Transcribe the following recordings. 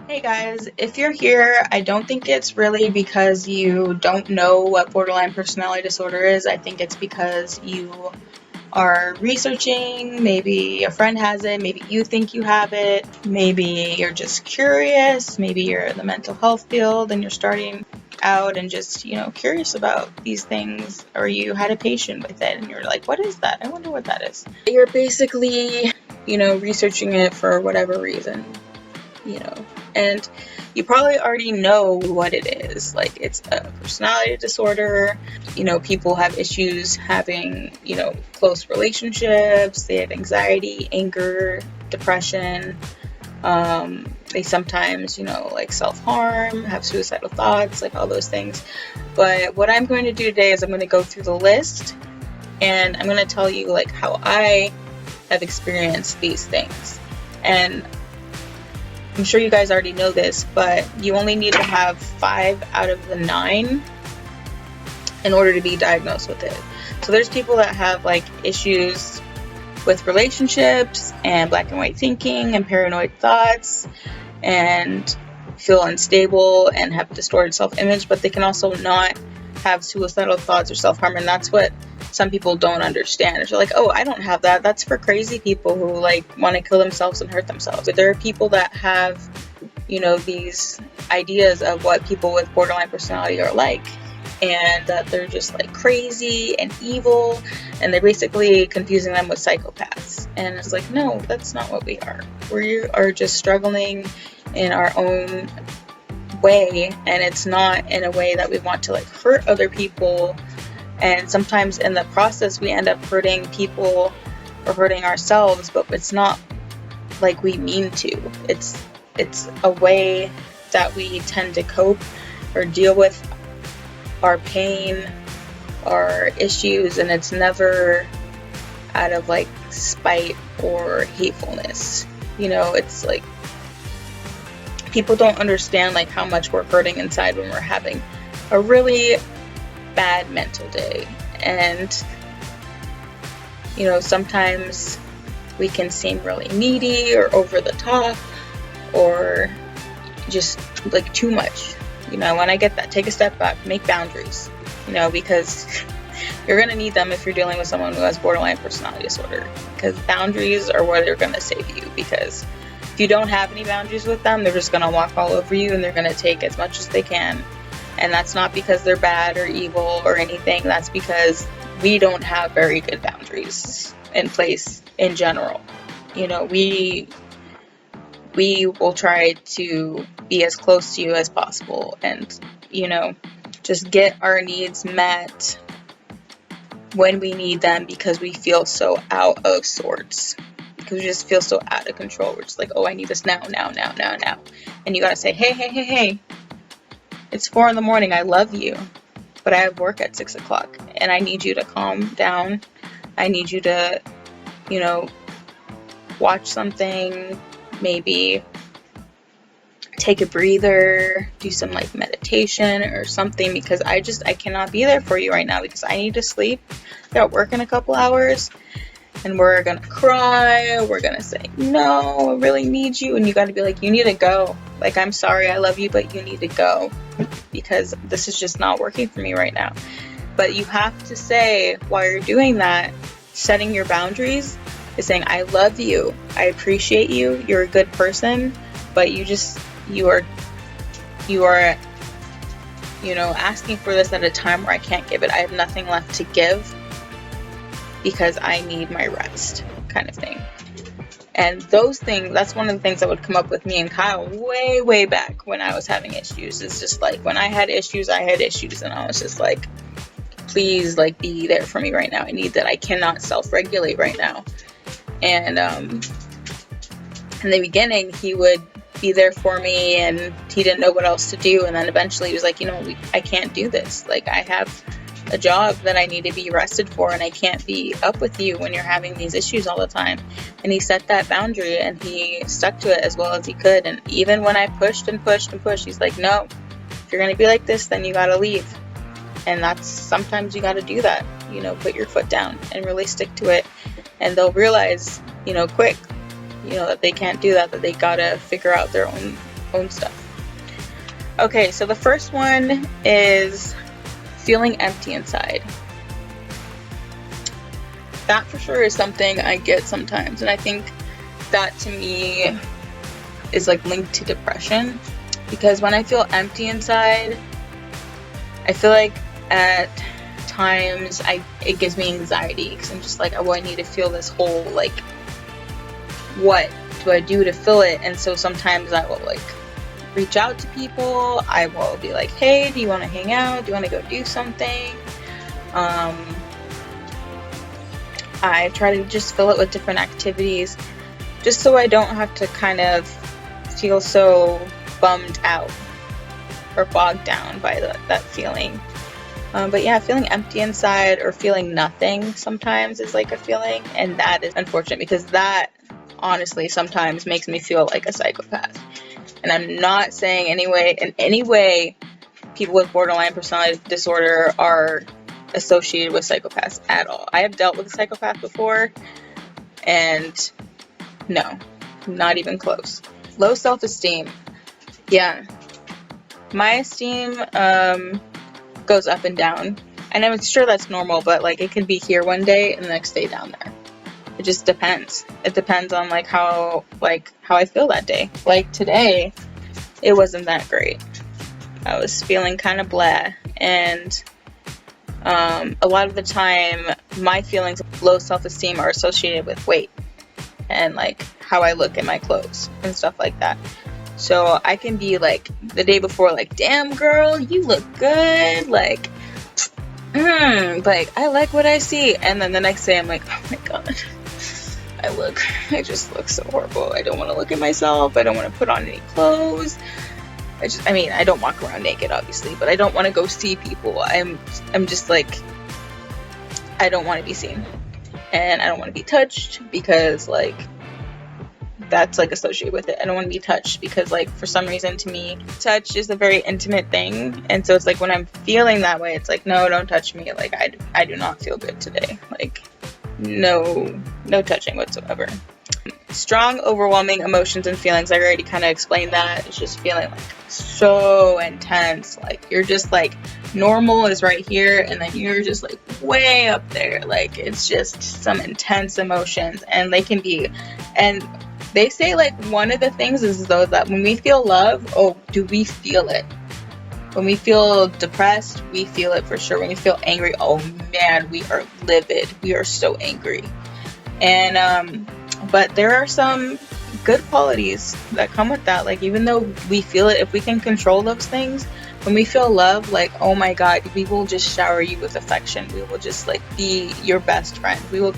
Hey guys, if you're here, I don't think it's really because you don't know what borderline personality disorder is. I think it's because you are researching, maybe a friend has it, maybe you think you have it, maybe you're just curious, maybe you're in the mental health field and you're starting out and just, curious about these things, or you had a patient with it and you're like, what is that? I wonder what that is. You're basically, researching it for whatever reason. And you probably already know what it is. Like, it's a personality disorder. People have issues having, close relationships. They have anxiety, anger, depression. They sometimes, like self-harm, have suicidal thoughts, like all those things. But what I'm going to do today is I'm going to go through the list and I'm going to tell you like how I have experienced these things. And I'm sure you guys already know this, but you only need to have 5 out of the 9 in order to be diagnosed with it. So there's people that have like issues with relationships and black and white thinking and paranoid thoughts and feel unstable and have distorted self-image, but they can also not have suicidal thoughts or self-harm, and that's what some people don't understand. They're like, oh, I don't have that. That's for crazy people who like want to kill themselves and hurt themselves. But there are people that have, these ideas of what people with borderline personality are like, and that they're just like crazy and evil, and they're basically confusing them with psychopaths. And it's like, no, that's not what we are. We are just struggling in our own way, and it's not in a way that we want to like hurt other people. And sometimes in the process we end up hurting people or hurting ourselves, but it's not like we mean to. It's a way that we tend to cope or deal with our pain, our issues, and it's never out of like spite or hatefulness. It's like people don't understand like how much we're hurting inside when we're having a really bad mental day. And sometimes we can seem really needy or over the top or just like too much. When I get that, take a step back, make boundaries, because you're going to need them if you're dealing with someone who has borderline personality disorder, because boundaries are where they're going to save you. Because if you don't have any boundaries with them, they're just going to walk all over you and they're going to take as much as they can. And that's not because they're bad or evil or anything. That's because we don't have very good boundaries in place in general. We will try to be as close to you as possible and, just get our needs met when we need them, because we feel so out of sorts. Because we just feel so out of control. We're just like, oh, I need this now. And you gotta say, hey. It's 4 a.m. I love you, but I have work at 6 o'clock and I need you to calm down. I need you to, watch something, maybe take a breather, do some like meditation or something, because I cannot be there for you right now because I need to sleep. I got work in a couple hours. And we're gonna cry, we're gonna say, no, I really need you. And you gotta be like, you need to go. Like, I'm sorry, I love you, but you need to go, because this is just not working for me right now. But you have to say, while you're doing that, setting your boundaries is saying, I love you, I appreciate you, you're a good person, but you are asking for this at a time where I can't give it. I have nothing left to give, because I need my rest, kind of thing. And those things, that's one of the things that would come up with me and Kyle way back when I was having issues. It's just like, when I had issues, and I was just like, please, like, be there for me right now. I need that. I cannot self-regulate right now. And in the beginning, he would be there for me and he didn't know what else to do. And then eventually he was like, I can't do this. Like, I have a job that I need to be rested for, and I can't be up with you when you're having these issues all the time. And he set that boundary and he stuck to it as well as he could. And even when I pushed, he's like, no, if you're going to be like this, then you got to leave. And sometimes you got to do that, put your foot down and really stick to it. And they'll realize, quick, that they can't do that they got to figure out their own own stuff. Okay, so the first one is feeling empty inside. That for sure is something I get sometimes, and I think that to me is like linked to depression, because when I feel empty inside, I feel like at times it gives me anxiety, because I'm just like, oh, I need to feel this whole, like, what do I do to fill it? And so sometimes I will like reach out to people. I will be like, hey, do you want to hang out? Do you want to go do something? I try to just fill it with different activities, just so I don't have to kind of feel so bummed out or bogged down by that feeling. But yeah, feeling empty inside or feeling nothing sometimes is like a feeling, and that is unfortunate, because that honestly sometimes makes me feel like a psychopath. And I'm not saying in any way people with borderline personality disorder are associated with psychopaths at all. I have dealt with a psychopath before, and no, not even close. Low self-esteem. Yeah, my esteem goes up and down, and I'm sure that's normal, but like it can be here one day and the next day down there. It just depends. It depends on like how I feel that day. Like today, it wasn't that great. I was feeling kind of blah, and a lot of the time my feelings of low self-esteem are associated with weight and like how I look in my clothes and stuff like that. So I can be like the day before, like, damn girl, you look good, like I like what I see, and then the next day I'm like, oh my god, I just look so horrible. I don't want to look at myself. I don't want to put on any clothes. I don't walk around naked, obviously, but I don't want to go see people. I'm just like, I don't want to be seen, and I don't want to be touched, because like that's like associated with it. I don't want to be touched because like for some reason to me touch is a very intimate thing, and so it's like when I'm feeling that way, it's like, no, don't touch me. Like I do not feel good today. Like no touching whatsoever. Strong, overwhelming emotions and feelings. I already kind of explained that. It's just feeling like so intense. Like you're just like, normal is right here, and then you're just like way up there. Like it's just some intense emotions, and they can be, and they say like one of the things is though that when we feel love, oh, do we feel it? When we feel depressed, we feel it for sure. When we feel angry, oh man, we are livid. We are so angry. And but there are some good qualities that come with that. Like even though we feel it, if we can control those things, when we feel love, like, oh my god, we will just shower you with affection. We will just like be your best friend. We will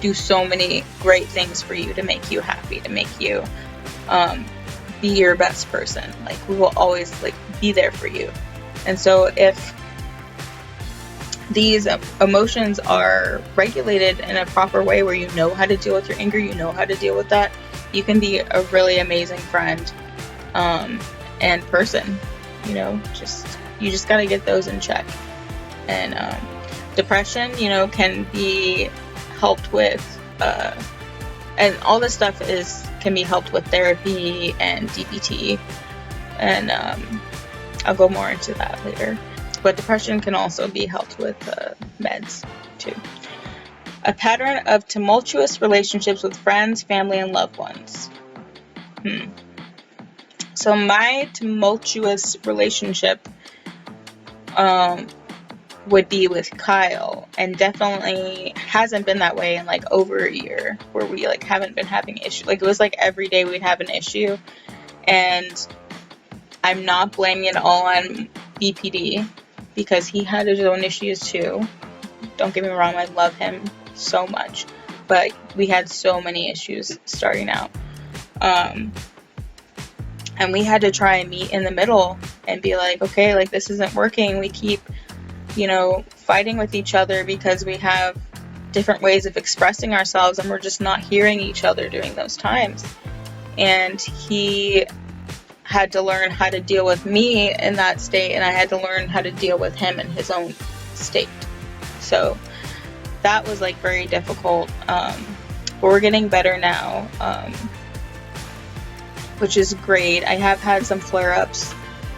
do so many great things for you to make you happy, to make you be your best person. Like we will always like be there for you. And so if these emotions are regulated in a proper way, where you know how to deal with your anger, you know how to deal with that, you can be a really amazing friend and person. You know, you just gotta get those in check. And depression, you know, can be helped with and all this stuff can be helped with therapy and DBT, and I'll go more into that later. But depression can also be helped with meds too. A pattern of tumultuous relationships with friends, family, and loved ones. So my tumultuous relationship would be with Kyle, and definitely hasn't been that way in like over a year, where we like haven't been having issues. Like it was like every day we'd have an issue, and I'm not blaming it all on BPD, because he had his own issues too. Don't get me wrong, I love him so much, but we had so many issues starting out. And we had to try and meet in the middle and be like, okay, like this isn't working. We keep, you know, fighting with each other because we have different ways of expressing ourselves, and we're just not hearing each other during those times. And he had to learn how to deal with me in that state, and I had to learn how to deal with him in his own state. So that was like very difficult, but we're getting better now. which is great. I have had some flare-ups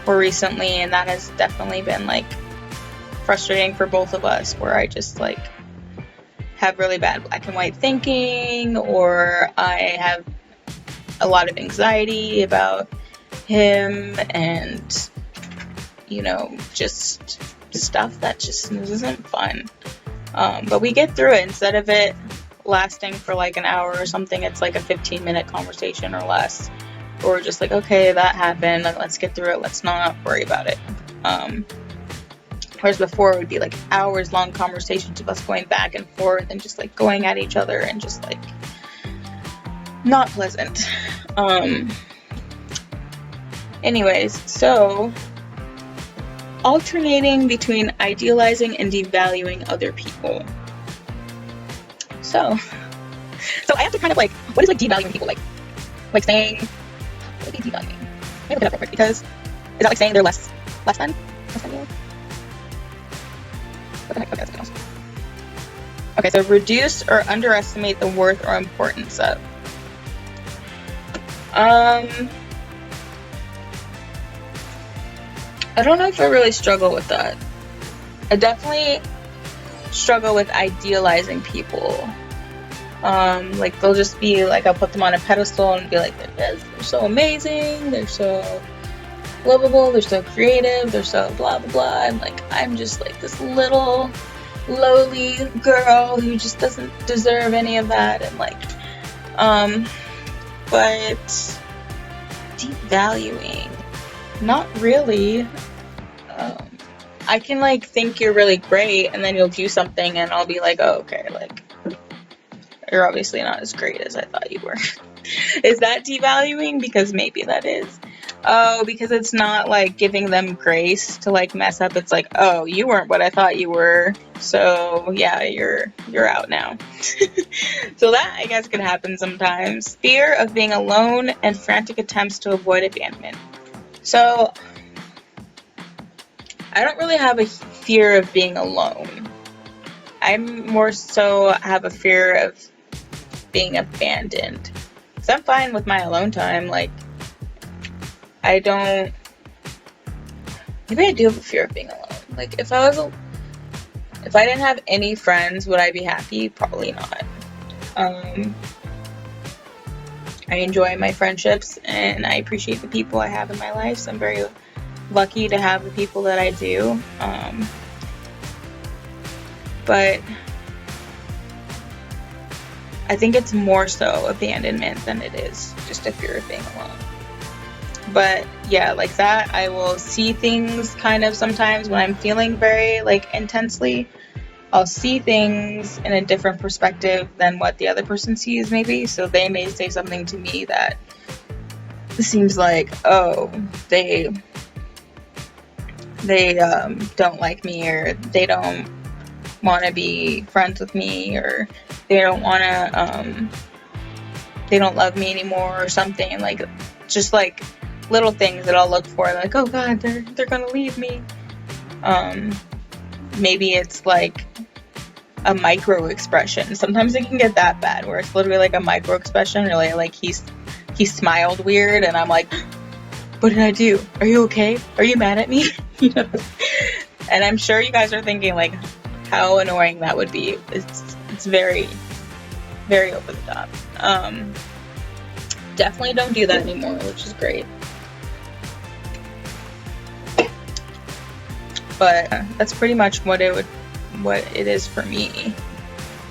more recently, and that has definitely been like frustrating for both of us, where I just like have really bad black and white thinking, or I have a lot of anxiety about him, and you know, just stuff that just isn't fun. But we get through it. Instead of it lasting for like an hour or something, it's like a 15-minute conversation or less. Or we're just like, okay, that happened, let's get through it, let's not worry about it. Whereas before it would be like hours long conversations of us going back and forth and just like going at each other and just like not pleasant. Anyways, so alternating between idealizing and devaluing other people. So I have to kind of like, what is like devaluing people? Like saying, what would be devaluing? Let me look it up real quick, because is that like saying they're less than you? What the heck? Okay, that's something else. Okay, so reduce or underestimate the worth or importance of. I don't know if I really struggle with that. I definitely struggle with idealizing people. Like they'll just be like, I'll put them on a pedestal and be like, they're so amazing, they're so lovable, they're so creative, they're so blah blah blah, and like I'm just like this little lowly girl who just doesn't deserve any of that, and like but devaluing, not really. I can like think you're really great, and then you'll do something and I'll be like, oh, okay, like you're obviously not as great as I thought you were. Is that devaluing? Because maybe that is. Oh, because it's not like giving them grace to like mess up. It's like, oh, you weren't what I thought you were, so yeah, you're out now. So that, I guess, can happen sometimes. Fear of being alone and frantic attempts to avoid abandonment. So I don't really have a fear of being alone. I'm more so have a fear of being abandoned. So I'm fine with my alone time. Like, I don't. Maybe I do have a fear of being alone. Like, if I didn't have any friends, would I be happy? Probably not. I enjoy my friendships and I appreciate the people I have in my life. So I'm very lucky to have the people that I do. But I think it's more so abandonment than it is just a fear of being alone. But yeah, like that, I will see things kind of sometimes when I'm feeling very like intensely. I'll see things in a different perspective than what the other person sees, maybe. So they may say something to me that seems like, oh, they don't like me, or they don't want to be friends with me, or they don't love me anymore, or something. Like, just like little things that I'll look for, like, oh god, they're gonna leave me. Maybe it's like a micro expression. Sometimes it can get that bad where it's literally like a micro expression, really, like he smiled weird and I'm like, what did I do? Are you okay? Are you mad at me? You know? And I'm sure you guys are thinking like how annoying that would be. It's very, very over the top. Definitely don't do that anymore, which is great. But that's pretty much what it is for me.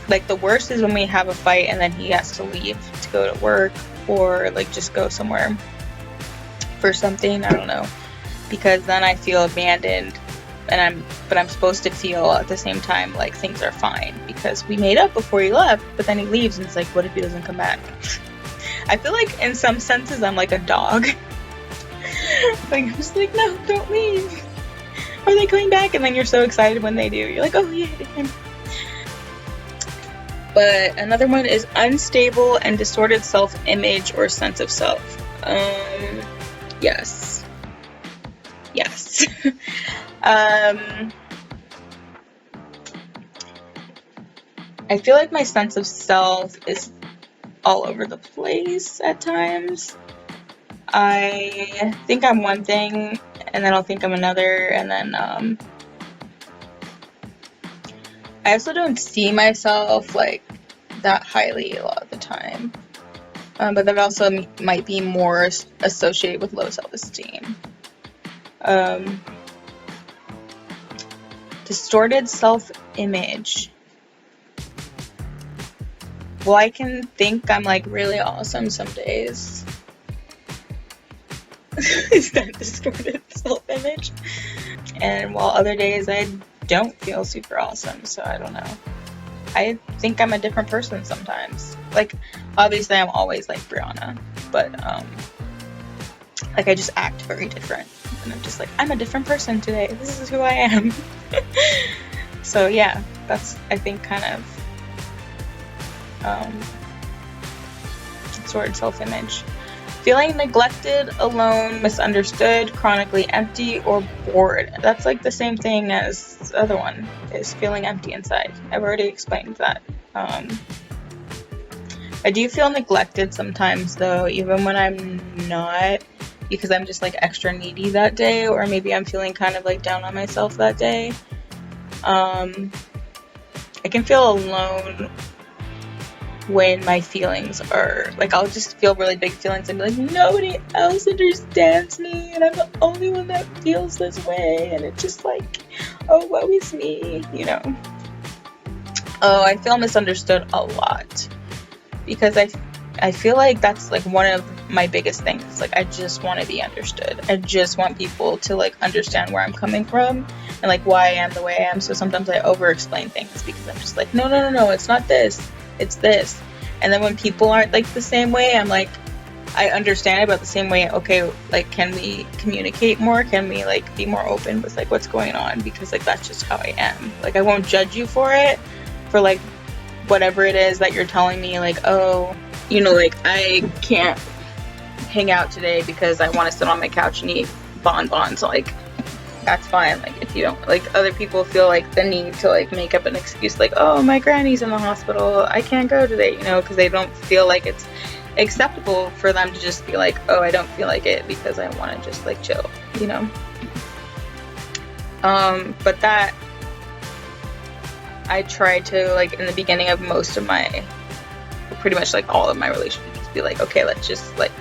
Like, the worst is when we have a fight and then he has to leave to go to work, or like just go somewhere for something, I don't know, because then I feel abandoned, but I'm supposed to feel at the same time like things are fine because we made up before he left, but then he leaves and it's like, what if he doesn't come back? I feel like in some senses I'm like a dog. Like, I'm just like, no, don't leave. Are they coming back? And then you're so excited when they do. You're like, oh yeah, they came. But another one is unstable and distorted self-image or sense of self. Yes. I feel like my sense of self is all over the place at times. I think I'm one thing, and then I'll think I'm another, and then I also don't see myself like that highly a lot of the time. But that also might be more associated with low self-esteem. Distorted self-image. Well, I can think I'm like really awesome some days. Is that distorted self-image? And while other days I don't feel super awesome, so I don't know. I think I'm a different person sometimes. Like, obviously I'm always like Brianna, but like I just act very different. And I'm just like, I'm a different person today. This is who I am. So yeah, that's, I think, kind of distorted self-image. Feeling neglected, alone, misunderstood, chronically empty, or bored. That's like the same thing as the other one, is feeling empty inside. I've already explained that. I do feel neglected sometimes though, even when I'm not, because I'm just like extra needy that day, or maybe I'm feeling kind of like down on myself that day. I can feel alone when my feelings are like, I'll just feel really big feelings and be like, nobody else understands me and I'm the only one that feels this way, and it's just like, oh, woe is me, you know. Oh, I feel misunderstood a lot because I feel like that's like one of my biggest things. Like, I just want to be understood. I just want people to like understand where I'm coming from and like why I am the way I am. So sometimes I over explain things because I'm just like, no, it's not this, it's this. And then when people aren't like the same way, I'm like, I understand about the same way. Okay, like, can we communicate more? Can we like be more open with like what's going on? Because like that's just how I am. Like, I won't judge you for it, for like whatever it is that you're telling me, like, oh, you know, like I can't hang out today because I want to sit on my couch and eat bonbons. Like, that's fine. Like, if you don't, like, other people feel like the need to like make up an excuse, like, oh, my granny's in the hospital, I can't go today, you know, because they don't feel like it's acceptable for them to just be like, oh, I don't feel like it because I want to just like chill, you know. But that I try to, like, in the beginning of most of my, pretty much like all of my relationships, be like, okay, let's just like,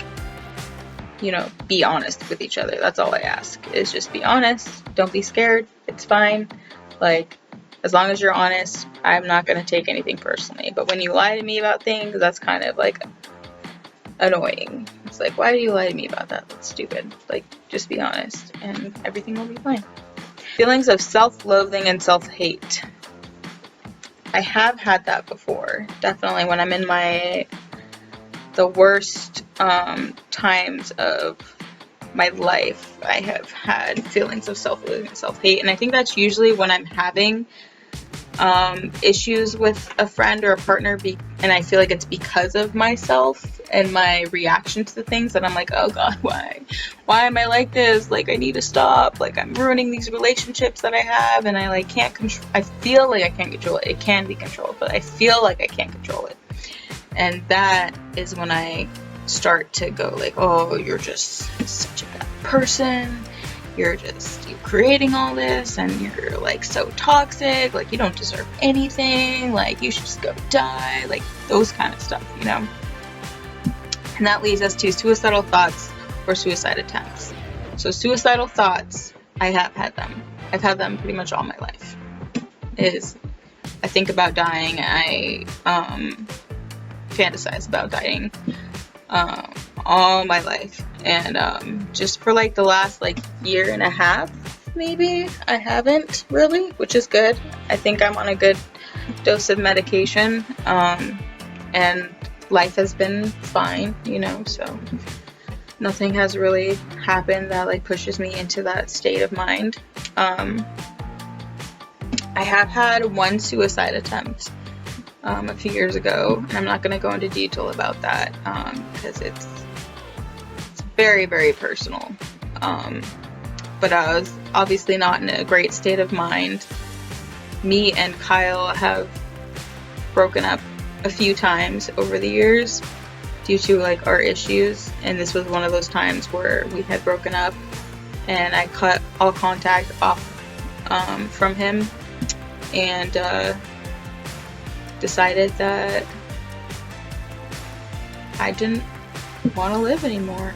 you know, be honest with each other. That's all I ask, is just be honest. Don't be scared. It's fine. Like, as long as you're honest, I'm not going to take anything personally. But when you lie to me about things, that's kind of like annoying. It's like, why do you lie to me about that? That's stupid. Like, just be honest and everything will be fine. Feelings of self-loathing and self-hate. I have had that before. Definitely when I'm in the worst times of my life, I have had feelings of self-loathing and self-hate. And I think that's usually when I'm having issues with a friend or a partner, and I feel like it's because of myself and my reaction to the things that I'm like, oh God, why am I like this? Like, I need to stop. Like, I'm ruining these relationships that I have, and I like can't control. I feel like I can't control it. It can be controlled, but I feel like I can't control it. And that is when I start to go like, oh, you're just such a bad person. You're creating all this, and you're like so toxic. Like, you don't deserve anything. Like, you should just go die. Like, those kind of stuff, you know. And that leads us to suicidal thoughts or suicide attempts. So suicidal thoughts, I have had them. I've had them pretty much all my life. I think about dying. I fantasize about dying all my life, and just for like the last like year and a half, maybe, I haven't really, which is good. I think I'm on a good dose of medication, and life has been fine, you know, so nothing has really happened that like pushes me into that state of mind. I have had one suicide attempt a few years ago, and I'm not going to go into detail about that because it's very, very personal. But I was obviously not in a great state of mind. Me and Kyle have broken up a few times over the years due to like our issues, and this was one of those times where we had broken up and I cut all contact off from him, and decided that I didn't want to live anymore.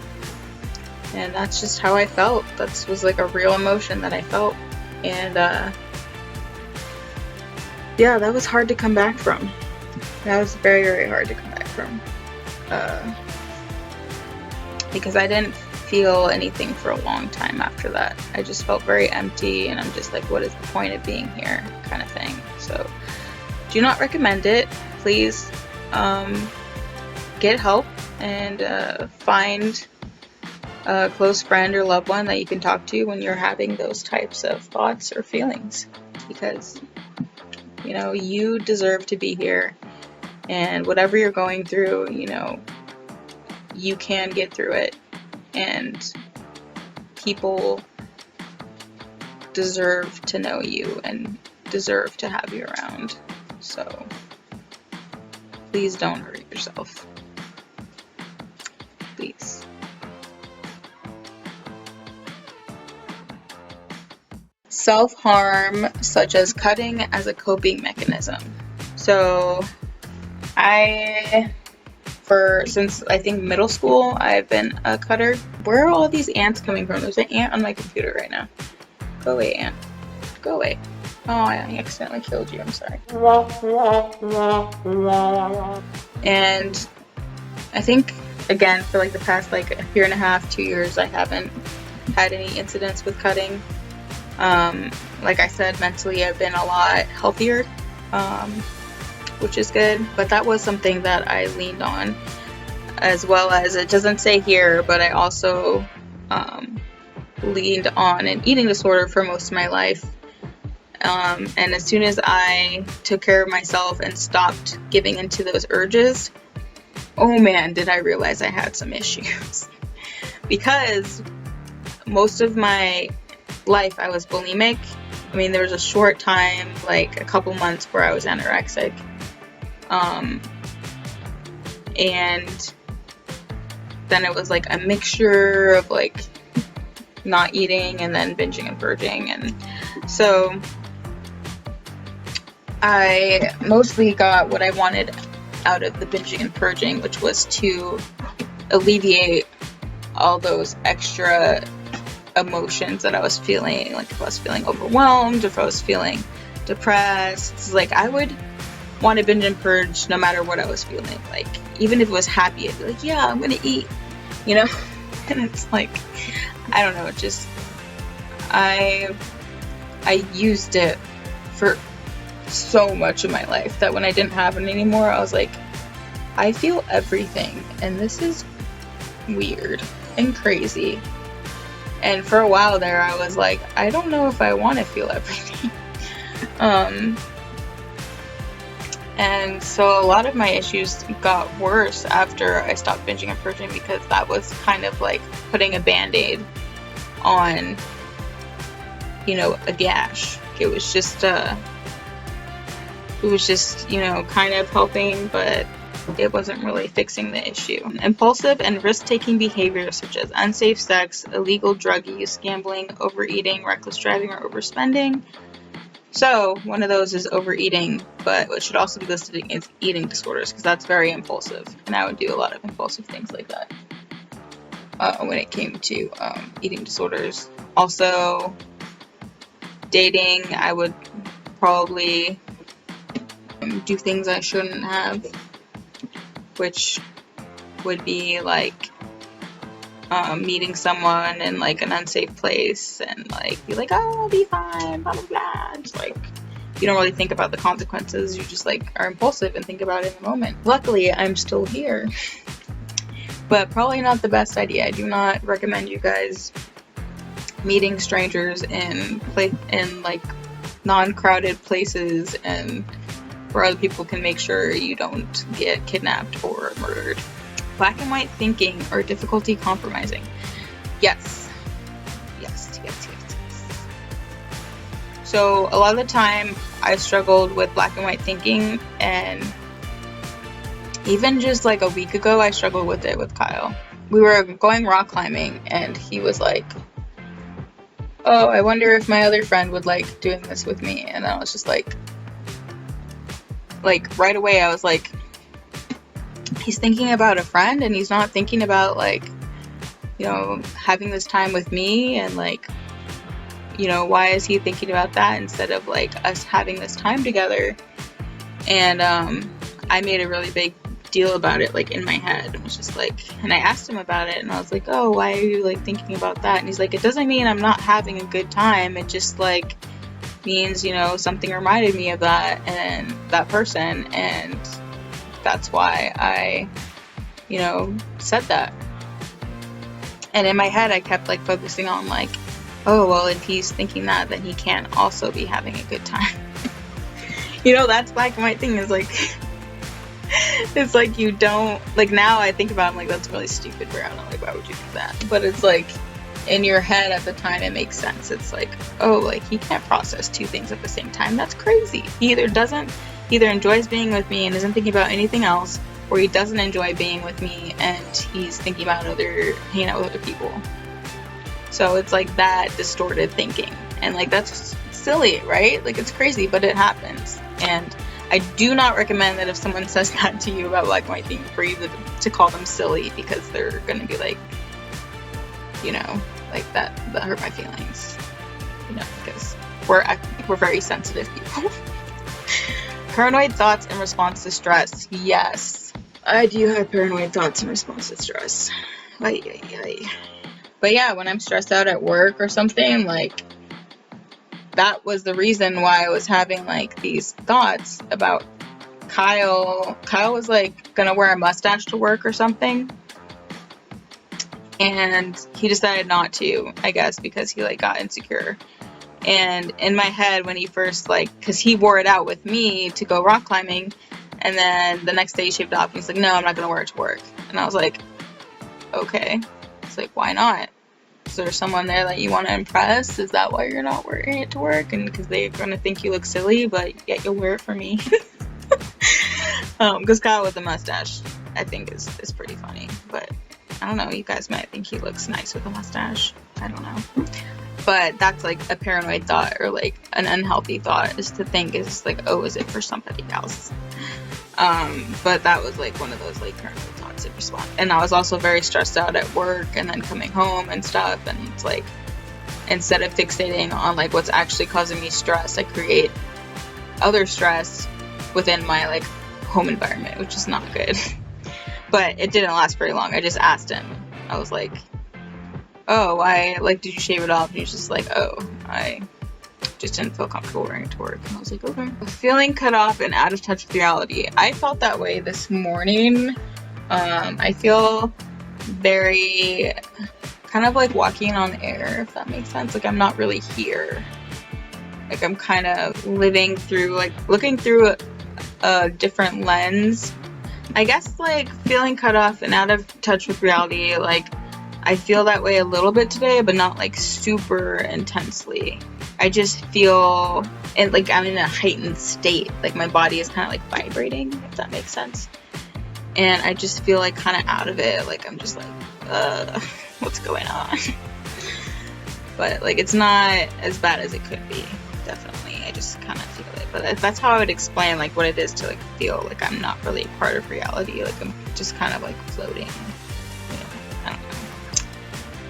And that's just how I felt. That was like a real emotion that I felt. And yeah, that was hard to come back from. That was very, very hard to come back from. Because I didn't feel anything for a long time after that. I just felt very empty, and I'm just like, what is the point of being here, kind of thing. So do not recommend it. Please get help and find a close friend or loved one that you can talk to when you're having those types of thoughts or feelings, because you know, you deserve to be here, and whatever you're going through, you know, you can get through it, and people deserve to know you and deserve to have you around. So please don't hurt yourself. Please. Self-harm, such as cutting as a coping mechanism. So since I think middle school, I've been a cutter. Where are all these ants coming from? There's an ant on my computer right now. Go away, ant. Go away. Oh, I accidentally killed you. I'm sorry. And I think, again, for like the past like a year and a half, 2 years, I haven't had any incidents with cutting. Like I said, mentally I've been a lot healthier, which is good, but that was something that I leaned on, as well as, it doesn't say here, but I also leaned on an eating disorder for most of my life. And as soon as I took care of myself and stopped giving into those urges, oh man, did I realize I had some issues. Because most of my life I was bulimic. I mean, there was a short time, like a couple months, where I was anorexic. And then it was like a mixture of like not eating and then binging and purging. And so I mostly got what I wanted out of the binging and purging, which was to alleviate all those extra emotions that I was feeling. Like if I was feeling overwhelmed, if I was feeling depressed, it's like I would want to binge and purge no matter what I was feeling. Like even if it was happy, I'd be like, yeah, I'm gonna eat, you know. And it's like, I don't know, it just I used it for so much of my life that when I didn't have it anymore, I was like, I feel everything, and this is weird and crazy. And for a while there, I was like, I don't know if I want to feel everything. And so a lot of my issues got worse after I stopped binging and purging, because that was kind of like putting a band-aid on, you know, a gash. It was just, you know, kind of helping, but it wasn't really fixing the issue. Impulsive and risk-taking behaviors such as unsafe sex, illegal drug use, gambling, overeating, reckless driving, or overspending. So one of those is overeating, but it should also be listed as eating disorders, because that's very impulsive, and I would do a lot of impulsive things like that when it came to eating disorders. Also, dating, I would probably do things I shouldn't have, which would be like meeting someone in like an unsafe place and like be like, oh, I'll be fine, blah blah blah. It's like you don't really think about the consequences. You just like are impulsive and think about it in the moment. Luckily, I'm still here, but probably not the best idea. I do not recommend you guys meeting strangers in like non-crowded places and where other people can make sure you don't get kidnapped or murdered. Black and white thinking or difficulty compromising. Yes. So a lot of the time I struggled with black and white thinking, and Even just like a week ago, I struggled with it with Kyle. We were going rock climbing, and he was like, oh, I wonder if my other friend would like doing this with me. And I was just like right away, I was like, he's thinking about a friend, and he's not thinking about like, you know, having this time with me, and like, you know, why is he thinking about that instead of like us having this time together? And I made a really big deal about it, like in my head. It was just like, and I asked him about it, and I was like, oh, why are you like thinking about that? And he's like, it doesn't mean I'm not having a good time, it just like means, you know, something reminded me of that and that person, and that's why I, you know, said that. And in my head I kept like focusing on like, oh, well, if he's thinking that, then he can't also be having a good time. You know, that's black and white thing, is like, it's like, you don't, like, now I think about it, I'm like, that's really stupid, Brianna, like, why would you do that? But it's like, in your head at the time, it makes sense. It's like, oh, like, he can't process two things at the same time. That's crazy. He either enjoys being with me and isn't thinking about anything else, or he doesn't enjoy being with me and he's thinking about hanging out with other people. So it's like that distorted thinking. And like, that's silly, right? Like, it's crazy, but it happens. And I do not recommend that if someone says that to you about black and white thing, for you to call them silly, because they're going to be like, you know, like that hurt my feelings, you know, because we're very sensitive people. Paranoid thoughts in response to stress. Yes, I do have paranoid thoughts in response to stress. But yeah, when I'm stressed out at work or something, like, that was the reason why I was having like these thoughts about Kyle. Kyle was like gonna wear a mustache to work or something, and he decided not to, I guess, because he like got insecure. And in my head, when he first, like, because he wore it out with me to go rock climbing, and then the next day he shaved off and he's like, no, I'm not gonna wear it to work. And I was like, okay. It's like, why not? Is there someone there that you want to impress? Is that why you're not wearing it to work? And because they're gonna think you look silly, but yet you'll wear it for me. Because Kyle with a mustache, I think is pretty funny. But I don't know, you guys might think he looks nice with a mustache. I don't know. But that's like a paranoid thought, or like an unhealthy thought, is to think is like, oh, is it for somebody else? But that was like one of those like paranoid thoughts in response. And I was also very stressed out at work, and then coming home and stuff, and it's like, instead of fixating on like what's actually causing me stress, I create other stress within my like home environment, which is not good. But it didn't last very long. I just asked him. I was like, oh, why, like, did you shave it off? And he was just like, oh, I just didn't feel comfortable wearing it to work. And I was like, okay. Feeling cut off and out of touch with reality. I felt that way this morning. I feel very kind of like walking on air, if that makes sense. Like, I'm not really here. Like, I'm kind of living through, like, looking through a different lens. I guess, like, feeling cut off and out of touch with reality, like, I feel that way a little bit today, but not like super intensely. I just feel like I'm in a heightened state. Like, my body is kind of like vibrating, if that makes sense. And I just feel like kind of out of it. Like, I'm just like, what's going on? But like, it's not as bad as it could be. Definitely. I just kind of feel it. But that's how I would explain like what it is to like feel like I'm not really part of reality. Like, I'm just kind of like floating. I don't know.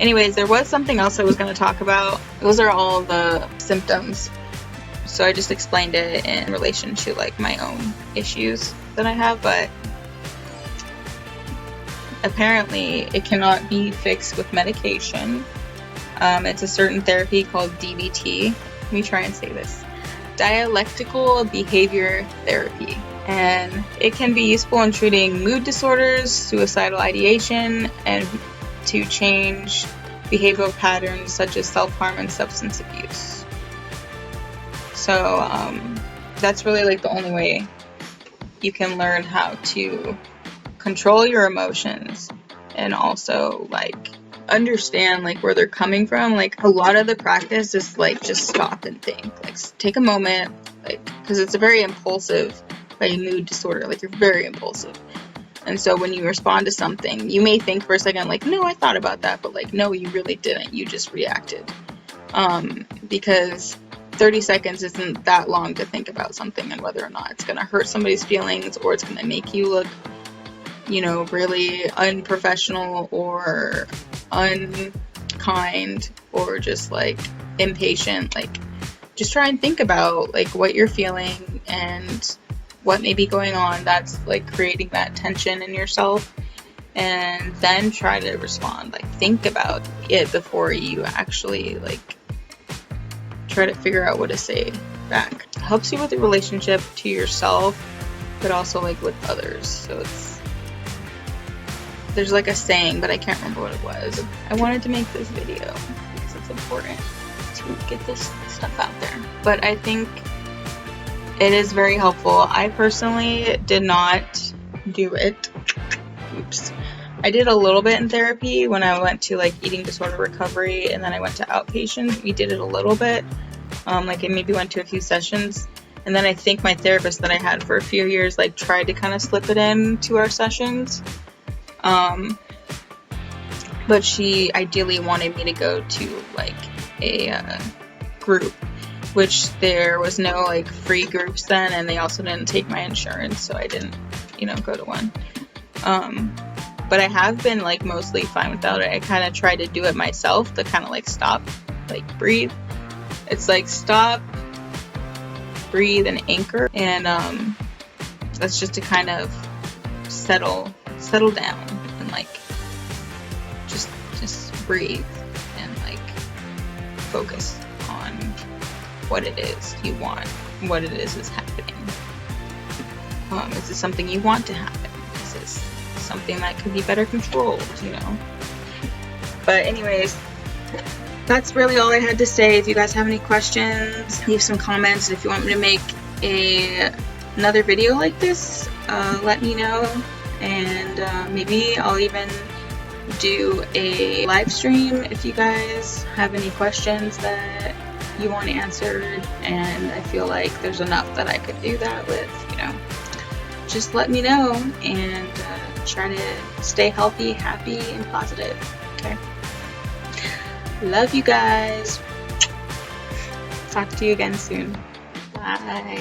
Anyways, there was something else I was going to talk about. Those are all the symptoms. So I just explained it in relation to like my own issues that I have, but apparently it cannot be fixed with medication. It's a certain therapy called DBT. Let me try and say this. Dialectical behavior therapy. And it can be useful in treating mood disorders, suicidal ideation, and to change behavioral patterns such as self-harm and substance abuse. So that's really like the only way you can learn how to control your emotions, and also like understand like where they're coming from. Like, a lot of the practice is like just stop and think, like take a moment, like, because it's a very impulsive, like, mood disorder. Like, you're very impulsive. And so when you respond to something, you may think for a second, like, no, I thought about that, but like, no, you really didn't. You just reacted. Because 30 seconds isn't that long to think about something and whether or not it's going to hurt somebody's feelings or it's going to make you look, you know, really unprofessional or unkind or just like impatient. Like, just try and think about like what you're feeling and what may be going on that's like creating that tension in yourself, and then try to respond. Like, think about it before you actually like try to figure out what to say back. It helps you with the relationship to yourself, but also like with others. So there's like a saying, but I can't remember what it was. I wanted to make this video because it's important to get this stuff out there. But I think it is very helpful. I personally did not do it. Oops. I did a little bit in therapy when I went to like eating disorder recovery, and then I went to outpatient. We did it a little bit. Like I maybe went to a few sessions. And then I think my therapist that I had for a few years like tried to kind of slip it in to our sessions. But she ideally wanted me to go to like a group, which there was no like free groups then, and they also didn't take my insurance, so I didn't, you know, go to one. But I have been like mostly fine without it. I kind of try to do it myself to kind of like stop, like breathe. It's like stop, breathe, and anchor, and that's just to kind of settle down and like just breathe and like focus on what it is you want, what it is happening. Is this something you want to happen? Is this something that could be better controlled, you know? But anyways, that's really all I had to say. If you guys have any questions, leave some comments. If you want me to make another video like this, let me know, and maybe I'll even do a live stream if you guys have any questions that you want answered, and I feel like there's enough that I could do that with, you know. Just let me know, and try to stay healthy, happy, and positive. Okay? Love you guys. Talk to you again soon. Bye.